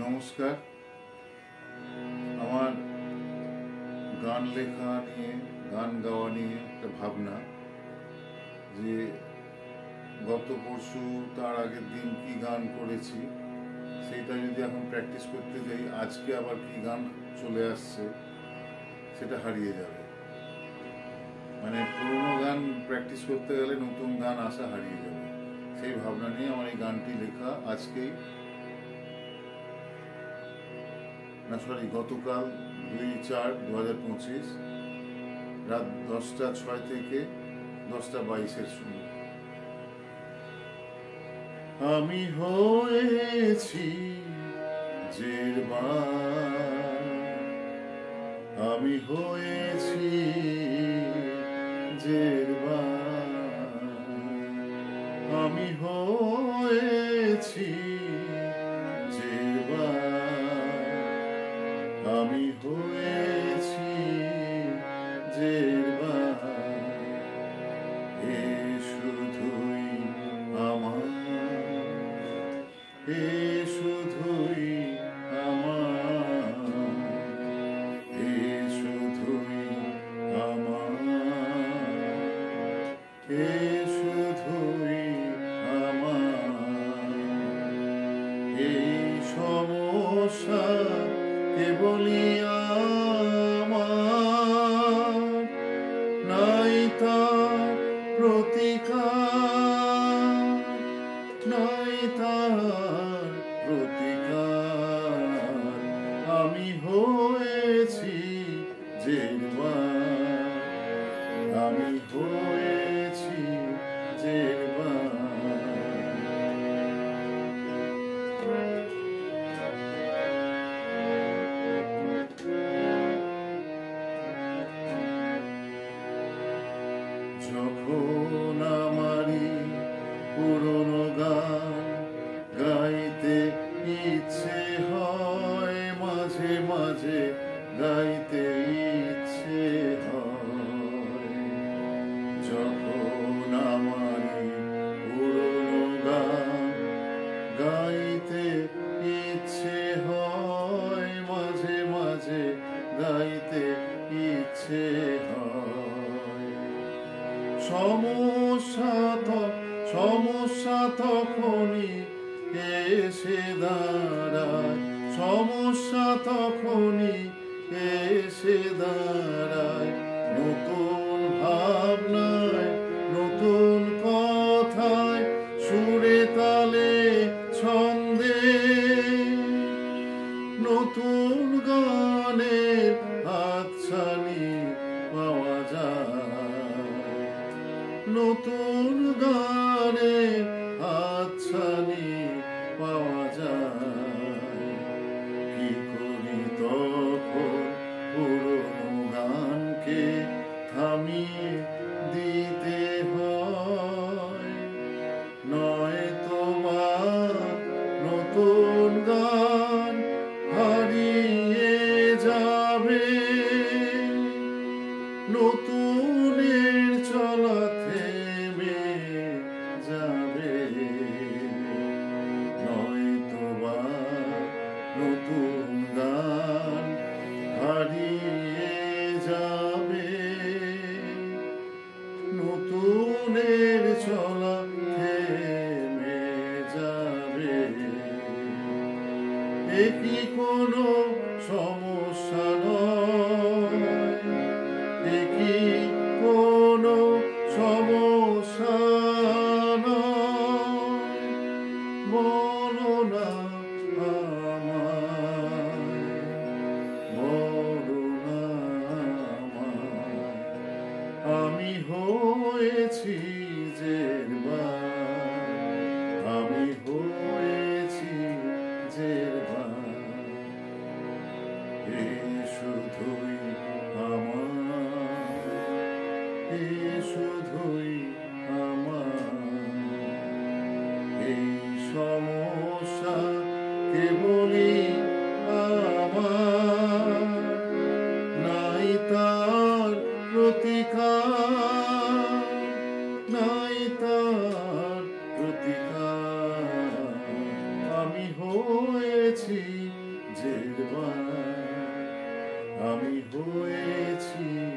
নমস্কার। আমার গান লেখা নিয়ে, গান গাওয়া নিয়ে একটা ভাবনা যে গত পরশু তার আগের দিন কি গান করেছি সেটা যদি এখন প্র্যাকটিস করতে যাই, আজকে আবার কি গান চলে আসছে সেটা হারিয়ে যাবে। মানে পুরোনো গান প্র্যাকটিস করতে গেলে নতুন গান আসা হারিয়ে যাবে। সেই ভাবনা নিয়ে আমার এই গানটি লেখা আজকেই গতকাল 2/4/2025 রাত 10:06 থেকে 10:22 সময়। আমি হয়েছি জেরবার, আমি হয়েছি জেরবার, আমি হয়েছি আমি হয়েছি জেরবার। এ শুধুই আমার, এ শুধুই আমার, এ শুধুই আমার, এ শুধুই আমার। এই সমস্যা কেবলই আমার, নাই তার প্রতিকার, নাই তার প্রতিকার। আমি হয়েছি জেরবার, আমি হয়েছি জেরবার। যখন আমারই পুরনো গান গাইতে ইচ্ছে হয়, মাঝে মাঝে গাইতে ইচ্ছে হয়। যখন আমারই পুরনো গান গাইতে ইচ্ছে হয়, মাঝে মাঝে গাইতে ইচ্ছে হয়। সমস্যা তখনই এসে দাঁড়ায়, সমস্যা তখনই এসে দাঁড়ায়। নতুন ভাবনায়, নতুন কথায়, সুরে তালে ছন্দে, নতুন গানের হাতছানি পাওয়া যায়, নতুন গানের হাতছানি পাওয়া যায়। কি করি তখন পুরনো গানকে থামিয়ে দিতে হয়, নয়তো বা নতুন গান হারিয়ে যাবে, নতুনের চলা থেমে যাবে, নয়তো বা নতুন গান হারিয়ে যাবে, নতুনের চলা থেমে যাবে। এ কি কোনো সমস্যা নয়, এ কি কোনো সমস্যা নয়, বলো না আমায়, বলো না আমায়। আমি হয়েছি জেরবার, আমি হয়েছি জেরবার। এ শুধুই আমার, এ শুধুই আমার। এই সমস্যা কেবলই আমার, নাই তার প্রতিকার, নাই তার প্রতিকার। আমি হয়েছি সূর্যের বান আমি হয়েছি